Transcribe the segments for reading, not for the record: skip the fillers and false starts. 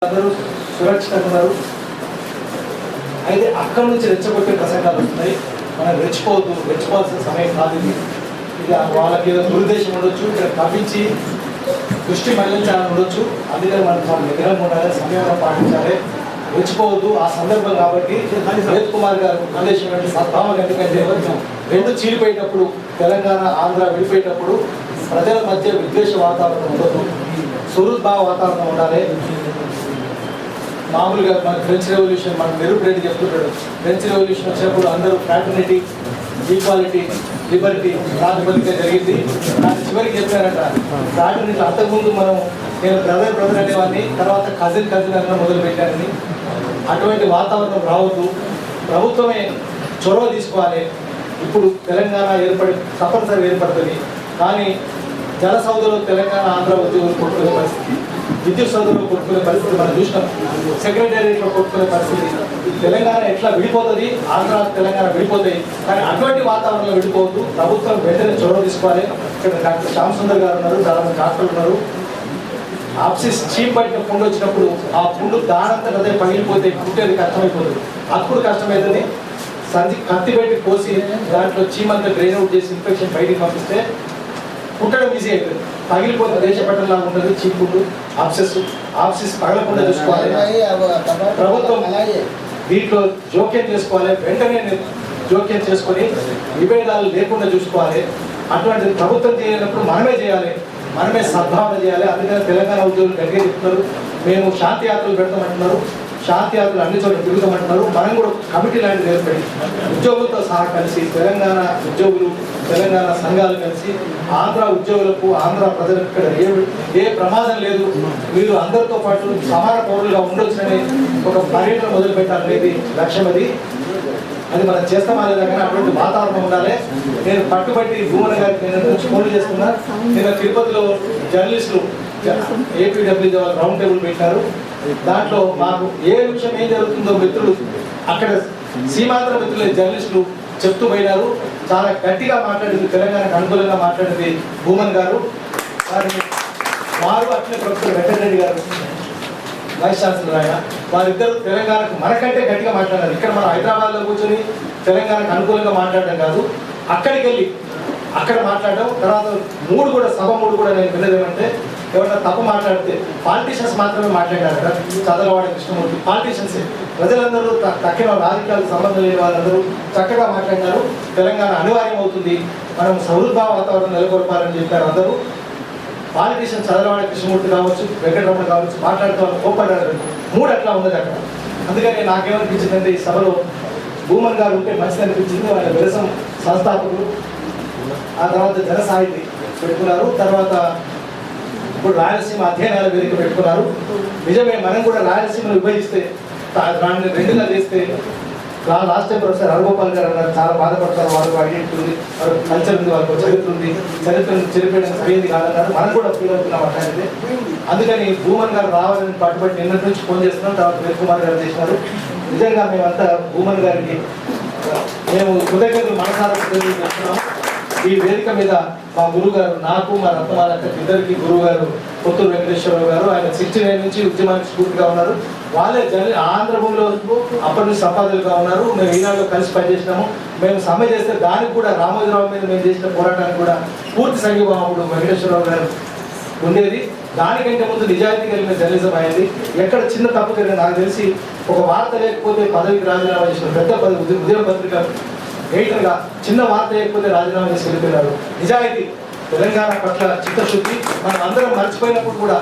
అందరూ సురక్షితంగా ఉన్నారు. అయితే అక్కడి నుంచి రెచ్చగొట్టే ప్రసంగాలు వస్తున్నాయి. మనం రెచ్చిపోవాల్సిన సమయం కాదు ఇది. వాళ్ళకి ఏదో దురుద్దేశం ఉండొచ్చు, ఇక్కడ కవ్వించి దృష్టి మళ్లించాలని ఉండొచ్చు. అందుకని మనం నిగ్రహం ఉండాలి, సమయంలో పాటించాలి, రెచ్చిపోవద్దు. ఆ సందర్భం కాబట్టి వేద్ కుమార్ గారు సందేశం ఏంటి సద్భావం ఎందుకంటే రెండు చీలిపోయేటప్పుడు తెలంగాణ ఆంధ్ర విడిపోయేటప్పుడు ప్రజల మధ్య విద్వేష వాతావరణం ఉండదు, సుహృద్భావ వాతావరణం ఉండాలి. మామూలుగా మన ఫ్రెంచ్ రెవల్యూషన్ మన మెరుపురెడ్డి చెప్తుంటాడు, ఫ్రెంచ్ రెవల్యూషన్ వచ్చినప్పుడు అందరూ ఫ్రాటర్నిటీ, ఈక్వాలిటీ, లిబర్టీ ప్రాతిపదిక జరిగింది. దాని చివరికి చెప్పారంట ఫ్రాటర్నిటీ. అంతకుముందు నేను బ్రదర్ అనేవాడిని, తర్వాత కజిన్ అన్న మొదలు పెట్టానని. అటువంటి వాతావరణం రావద్దు, ప్రభుత్వమే చొరవ తీసుకోవాలి. ఇప్పుడు తెలంగాణ తప్పనిసరి ఏర్పడుతుంది. కానీ జల సౌదలో తెలంగాణ ఆంధ్ర ఉద్యోగులు కొట్టుకునే పరిస్థితి, విద్యుత్ సౌదలో కొట్టుకునే పరిస్థితి మనం చూసినాం, సెక్రటేరియట్లో కొట్టుకునే పరిస్థితి. తెలంగాణ ఎట్లా విడిపోతుంది, ఆంధ్ర తెలంగాణ విడిపోతాయి. కానీ అటువంటి వాతావరణంలో విడిపోవద్దు. ప్రభుత్వం వెంటనే చొరవ తీసుకోవాలి. ఇక్కడ డాక్టర్ శ్యామ్ సుందర్ గారు ఉన్నారు, చాలా మంది డాక్టర్లు ఉన్నారు. ఆప్సిస్ చీప్ పట్టిన పుండు వచ్చినప్పుడు ఆ పుండు దానంతా అదే పగిలిపోతే కుట్టేది కష్టమైపోతుంది. అప్పుడు కష్టమవుతుంది. కత్తి పెట్టి కోసి దాంట్లో చీమంతా డ్రైన్ అవుట్ చేసి ఇన్ఫెక్షన్ బయటికి పంపిస్తే కుట్టడం ఈజీ అవుతుంది. పగిలిపోతే దేశపట్టంలాగా ఉంటుంది చీపుడు. ఆప్సిస్ పగలకుండా చూసుకోవాలి. ప్రభుత్వం దీంట్లో జోక్యం చేసుకోవాలి, వెంటనే జోక్యం చేసుకొని విభేదాలు లేకుండా చూసుకోవాలి. అటువంటి ప్రభుత్వం చేయనప్పుడు మనమే చేయాలి, మనమే సద్భావన చేయాలి. అందుకని తెలంగాణ ఉద్యోగులు గట్టిగా చెప్తున్నారు, మేము శాంతి యాత్రలు పెడతామంటున్నారు, శాంతి యాత్రలు అన్ని చోట్ల తిరుగుతామంటున్నారు. మనం కూడా కమిటీ లాంటిది ఏర్పడి ఉద్యోగులతో సహా కలిసి తెలంగాణ ఉద్యోగులు, తెలంగాణ సంఘాలు కలిసి ఆంధ్ర ఉద్యోగులకు, ఆంధ్ర ప్రజలకు ఇక్కడ ఏ ప్రమాదం లేదు, మీరు అందరితో పాటు సమాన పౌరులుగా ఉండొచ్చునని ఒక పర్యటన మొదలు పెట్టాలనేది లక్ష్యం. అది మనం చేస్తామా లేదా కానీ అటువంటి వాతావరణం ఉండాలి. నేను పట్టుబట్టి భూమన్ గారికి నేను నుంచి ఫోన్లు చేస్తున్నా. నేను తిరుపతిలో జర్నలిస్టులు ఏపీడబ్ల్యూ రౌండ్ టేబుల్ పెట్టారు. దాంట్లో మాకు ఏ విషయం ఏం జరుగుతుందో మిత్రులు, అక్కడ సీమాంధ్ర మిత్రులే జర్నలిస్టులు చెప్తూ పోయినారు. చాలా గట్టిగా మాట్లాడింది, తెలంగాణకు అనుకూలంగా మాట్లాడింది భూమన్ గారు. వారు అట్లే ప్రొఫెసర్ వెంకటరెడ్డి గారు వైస్ ఛాన్సలర్ ఆయన, వారిద్దరు తెలంగాణకు మనకంటే గట్టిగా మాట్లాడారు. ఇక్కడ మనం హైదరాబాద్లో కూర్చొని తెలంగాణకు అనుకూలంగా మాట్లాడడం కాదు, అక్కడికి వెళ్ళి అక్కడ మాట్లాడడం. తర్వాత సభ మూడు కూడా నేను విన్నది ఏమంటే, ఎవరైనా తప్పు మాట్లాడితే పాలిటీషియన్స్ మాత్రమే మాట్లాడారు. చదలవాడి కృష్ణమూర్తి పాలిటీషియన్సే, ప్రజలందరూ తక్కిన రాజకీయాలకు సంబంధం లేని వాళ్ళందరూ చక్కగా మాట్లాడినారు. తెలంగాణ అనివార్యం అవుతుంది, మనం సౌహృద్భావ వాతావరణం నెలకొల్పాలని చెప్పారు అందరూ. పాలిటీషియన్ చదలవాడి కృష్ణమూర్తి కావచ్చు, వెంకటరమణ కావచ్చు, మాట్లాడుతూ వాళ్ళు కోప్పడ్డారు. మూడు అట్లా ఉన్నది అక్కడ. అందుకని నాకేమనిపించిందంటే ఈ సభలో భూమన్ గారు ఉంటే మంచిది అనిపించింది. వాళ్ళ విరసం సంస్థాపకులు, ఆ తర్వాత జన సాహితీ పెట్టుకున్నారు. తర్వాత ఇప్పుడు రాయలసీమ అధ్యయనాల వేదిక పెట్టుకున్నారు. నిజమే, మనం కూడా రాయలసీమను విభజిస్తే దాన్ని రెండుగా చేస్తే లాస్ట్ టైం ప్రొఫెసర్ హరగోపాల్ గారు అన్నారు, చాలా బాధపడతారు, వాళ్ళకు ఐడెంటిటీ ఉంది, వాళ్ళకి కల్చర్ ఉంది, వాళ్ళకు చరిత్ర ఉంది, చరిత్రను చెరిపేయడం సరైనది కాదన్నారు. మనం కూడా ఫీల్ అవుతున్నాం అట్లాంటిది. అందుకని భూమన్ గారు రావాలని పట్టుబట్టి నిన్నటి నుంచి ఫోన్ చేస్తున్నాం. తర్వాత వేద్ కుమార్ గారు చేసినారు. నిజంగా మేమంతా భూమన్ గారికి మేము కృతజ్ఞతలు మనసారా చెప్తున్నాం. ఈ వేదిక మీద మా గురువు గారు, నాకు మా రత్నమాలక్క ఇద్దరికి గురువు గారు కొత్తూరు వెంకటేశ్వరరావు గారు, ఆయన 69 నుంచి ఉద్యమానికి స్ఫూర్తిగా ఉన్నారు. వాళ్ళే ఆంధ్రభూమిలో అప్పటి నుంచి సంపాదకులుగా ఉన్నారు. మేము ఈనాడులో కలిసి పనిచేసినాము. మేము సమ్మె చేస్తే దానికి కూడా రామోజీరావు మీద మేము చేసిన పోరాటానికి కూడా పూర్తి సంఘీభావం వెంకటేశ్వరరావు గారు ఉండేది. దానికంటే ముందు నిజాయితీ కలిగిన జర్నలిజం అయింది. ఎక్కడ చిన్న తప్పు జరిగింది నాకు తెలిసి, ఒక వార్త లేకపోతే పదవికి రాజీనామా చేసిన పెద్ద పదవి ఉదయం పత్రిక ఎడిటర్గా చిన్న వార్త లేకపోతే రాజీనామా చేసి వెళ్ళిపోయినారు. నిజాయితీ, తెలంగాణ పట్ల చిత్తశుద్ధి మనం అందరం మర్చిపోయినప్పుడు కూడా,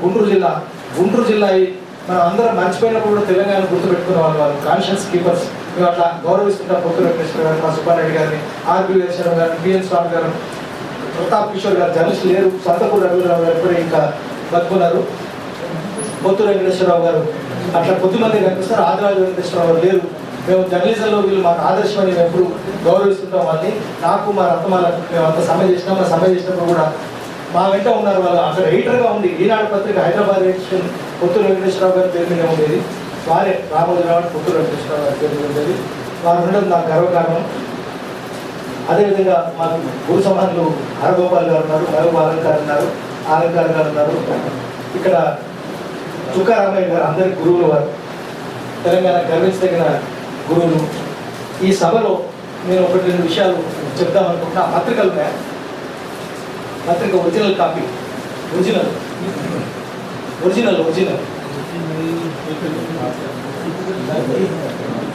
గుంటూరు జిల్లా మనం అందరం మర్చిపోయినప్పుడు కూడా తెలంగాణ గుర్తుపెట్టుకున్న వాళ్ళు కాన్షియన్స్ కీపర్స్. మేము అట్లా గౌరవిస్తుంటాం. పొత్తూరు వెంకటేశ్వర గారు, మా సుబ్బారెడ్డి గారిని, ఆర్బి వీరేశ్వరరావు గారిని, పిఎన్ స్వామి గారు, ప్రతాప్ కిషోర్ గారు జర్నలిస్ట్ లేరు, సంతపూర్ రఘురావు గారు కూడా ఇంకా బతుకున్నారు, పొత్తూరు వెంకటేశ్వరరావు గారు, అట్లా కొద్దిమంది కనిపిస్తారు. ఆదిరాజు వెంకటేశ్వరరావు గారు లేరు. మేము జర్నలిజంలో వీళ్ళు మాకు ఆదర్శమని మేము ఎప్పుడు గౌరవిస్తుంటాం వాళ్ళని. నాకు మా రత్నమాలకు మేము అంత సమ్మె చేసినాం. మా సమ్మె చేసినప్పుడు కూడా మా వెంట ఉన్నారు వాళ్ళు. అక్కడ ఎడిటర్గా ఉంది ఈనాడు పత్రిక హైదరాబాద్ ఎడిషన్ పొత్తూరు వెంకటేశ్వరరావు గారి పేరు మీద ఉండేది. వారే రామోజీరావు పొత్తూరు వెంకటేశ్వరరావు గారి పేరు మీద ఉండేది. వారు ఉండడం నాకు గర్వకారణం. అదేవిధంగా మాకు గురు సమానులు హరగోపాల్ గారు ఉన్నారు, మరో అలంకారు ఉన్నారు, ఆలంకార్ గారు ఉన్నారు. ఇక్కడ చుక్కారామయ్య గారు అందరి గురువులు వారు, తెలంగాణ గర్వించదగిన గురువులు. ఈ సభలో నేను ఒకటి రెండు విషయాలు చెప్దామనుకుంటున్నా. పత్రికలు ఉన్నాయి, పత్రిక original copy, original original original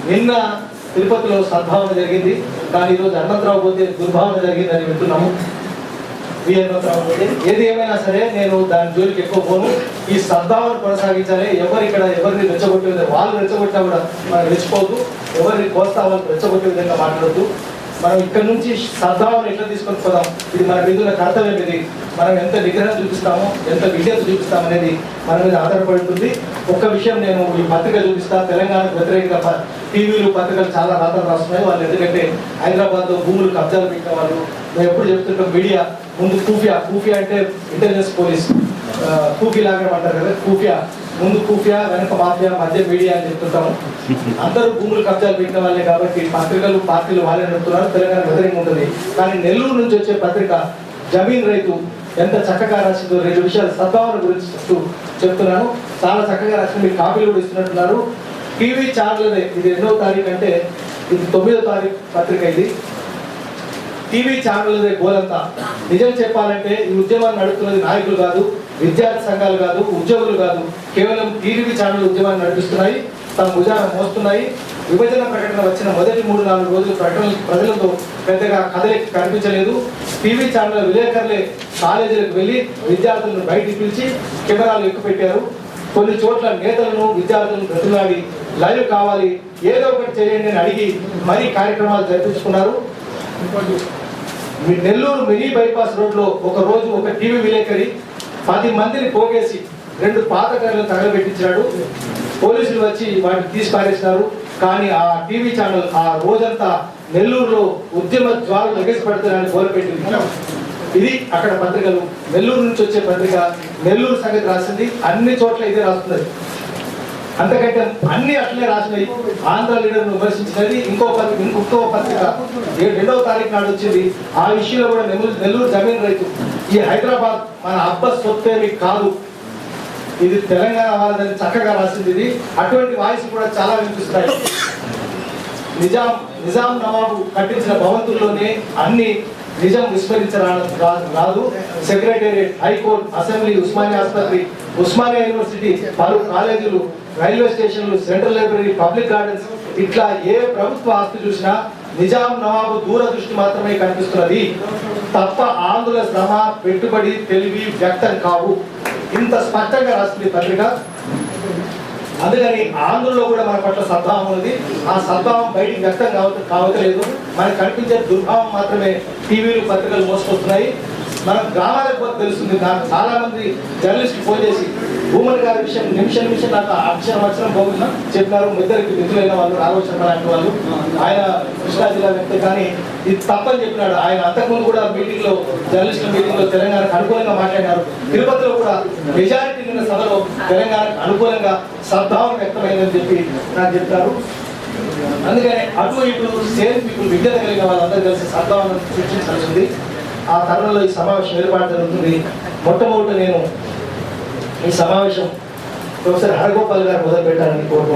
నిన్న తిరుపతిలో సద్భావన జరిగింది, కానీ ఈరోజు హనుమంతరావు పోతే దుర్భావన జరిగిందని వింటున్నాము. హనుమంతరావు పోతే ఏది ఏమైనా సరే నేను దాని జోలికి ఎక్కువ పోను. ఈ సద్భావన కొనసాగించాలి. ఎవరిని రెచ్చగొట్టే వాళ్ళు రెచ్చగొట్టినా కూడా మనం రెచ్చిపోవద్దు. ఎవరిని కోస్తా వాళ్ళని రెచ్చగొట్టే విధంగా మాట్లాడద్దు. మనం ఇక్కడ నుంచి సద్భావన ఎట్లా తీసుకొని పోదాం, ఇది మన విధుల కర్తవ్యం. ఇది మనం ఎంత నిగ్రహం చూపిస్తామో, ఎంత విద్యత చూపిస్తాం అనేది మన మీద ఆధారపడి ఉంటుంది. ఒక్క విషయం నేను ఈ పత్రిక చూపిస్తా. తెలంగాణకు వ్యతిరేకంగా టీవీలు పత్రికలు చాలా రాతలు రాస్తున్నాయి వాళ్ళు. ఎందుకంటే హైదరాబాద్లో భూములు కబ్జాలు పెట్టిన వాళ్ళు. మేము ఎప్పుడు చెప్తుంటాం, మీడియా ముందు కూఫియా అంటే ఇంటెలిజెన్స్ పోలీస్, కూఫీ లాగా అంటారు కదా, ముందు కూఫియా వెనక మాఫియా మధ్య మీడియా అని చెప్తుంటాము. అందరూ భూములు కబ్జాలు పెట్టిన వాళ్ళే కాబట్టి పత్రికలు పార్టీలు వాళ్ళే నడుపుతున్నారు. తెలంగాణ వ్యతిరేకంగా ఉంటుంది. కానీ నెల్లూరు నుంచి వచ్చే పత్రిక జమీన్ రైతు ఎంత చక్కగా రాసిందో, రెండు విషయాలు సద్భావన గురించి చెప్తున్నాను. చాలా చక్కగా రాసింది. మీకు కాపీలు కూడా ఇస్తున్నట్టున్నారు. టీవీ ఛానల్ ఇది 2వ తారీఖు అంటే ఇది 9వ తారీఖు పత్రిక. ఇది టీవీ ఛానల్ గోలంతా. నిజం చెప్పాలంటే ఈ ఉద్యమాన్ని నడుపుతున్నది నాయకులు కాదు, విద్యార్థి సంఘాలు కాదు, ఉద్యోగులు కాదు, కేవలం టీవీ ఛానల్ ఉద్యమాన్ని నడిపిస్తున్నాయి, తమ భుజాన మోస్తున్నాయి. విభజన ప్రకటన వచ్చిన మొదటి 3-4 రోజులు ప్రజలతో పెద్దగా కదలిక కనిపించలేదు. టీవీ ఛానల్ విలేకరులే కాలేజీలకు వెళ్ళి విద్యార్థులను బయటికి పిలిచి కెమెరాలు ఎక్కుపెట్టారు. కొన్ని చోట్ల నేతలను విద్యార్థులను బ్రతిలాడి లైవ్ కావాలి, ఏదో ఒకటి చేయండి అని అడిగి మరీ కార్యక్రమాలు జరిపించుకున్నారు. నెల్లూరు మినీ బైపాస్ రోడ్లో ఒక రోజు ఒక టీవీ విలేకరి 10 మందిని పోగేసి 2 పాత కార్లను తగలబెట్టించాడు. పోలీసులు వచ్చి వాటిని తీసి పారేసినారు. కానీ ఆ టీవీ ఛానల్ ఆ రోజంతా నెల్లూరులో ఉద్యమ జ్వాలలు ఎగసిపడుతున్నాయని గోలపెట్టింది. ఇది అక్కడ పత్రికలు. నెల్లూరు నుంచి వచ్చే పత్రిక నెల్లూరు సంగతి రాసింది, అన్ని చోట్ల ఇదే రాస్తున్నది. అంతకంటే అన్ని అట్లే రాసినాయి. ఆంధ్ర లీడర్ను విమర్శించినది ఇంకో పత్రిక 2వ తారీఖు నాడు వచ్చింది. ఆ విషయంలో కూడా నెల్లూరు జమీన్ రైతు, ఈ హైదరాబాద్ మన అబ్బస్ సొత్తేమి కాదు, ఇది తెలంగాణ వాళ్ళని చక్కగా రాసింది. ఇది అటువంటి వాయిస్ కూడా చాలా వినిపిస్తాయి. నిజాం నవాబు కట్టించిన భవంతుల్లోనే అన్ని నిజం విస్మరించరాదు. సెక్రటేరియట్, హైకోర్టు, అసెంబ్లీ, ఉస్మానియా ఆసుపత్రి, ఉస్మానియా యూనివర్సిటీ, పలు కాలేజీలు, రైల్వే స్టేషన్లు, సెంట్రల్ లైబ్రరీ, పబ్లిక్ గార్డెన్స్, ఇట్లా ఏ ప్రభుత్వ ఆస్తి చూసినా నిజాం నవాబు దూరదృష్టి మాత్రమే కనిపిస్తున్నది తప్ప ఆంధ్రుల శ్రమ, పెట్టుబడి, తెలివి వ్యక్తం కావు. ఇంత స్పష్టంగా రాస్తుంది పత్రిక. అందుకని ఆంధ్రులో కూడా మన పట్ల సద్భావం ఉంది. ఆ సద్భావం బయటికి వ్యక్తం కావట్లేదు. మనకు కనిపించే దుర్భావం మాత్రమే టీవీలు పత్రికలు మోసుకొస్తున్నాయి. మనం గ్రామాలకు పోతే తెలుస్తుంది. నాకు చాలా మంది జర్నలిస్టులు ఫోన్ చేసి భూమన్ గారి విషయం నిమిషం నాకు అక్షరం పోకుండా చెప్పినారు. ఇద్దరికి మిత్రులైన వాళ్ళు, రాఘవ లాంటి వాళ్ళు. ఆయన కృష్ణా జిల్లా వ్యక్తి, కానీ ఇది తప్పని చెప్పినాడు. ఆయన అంతకుముందు కూడా మీటింగ్లో, జర్నలిస్టుల మీటింగ్లో తెలంగాణకు అనుకూలంగా మాట్లాడినారు. తిరుపతిలో కూడా మెజారిటీ ఉన్న సభలో తెలంగాణకు అనుకూలంగా సద్భావం వ్యక్తమైందని చెప్పి నాకు చెప్తారు. అందుకని అటు ఇటు సేమ్ పీపుల్, విద్యత కలిగిన వాళ్ళందరూ కలిసి సద్భావన సృష్టించాల్సి ఉంది. ఆ తరుణంలో ఈ సమావేశం ఏర్పాటు జరుగుతుంది. మొట్టమొదటి నేను ఈ సమావేశం ప్రొఫెసర్ హరగోపాల్ గారు మొదలు పెట్టాలని కోరుకుంటున్నాను.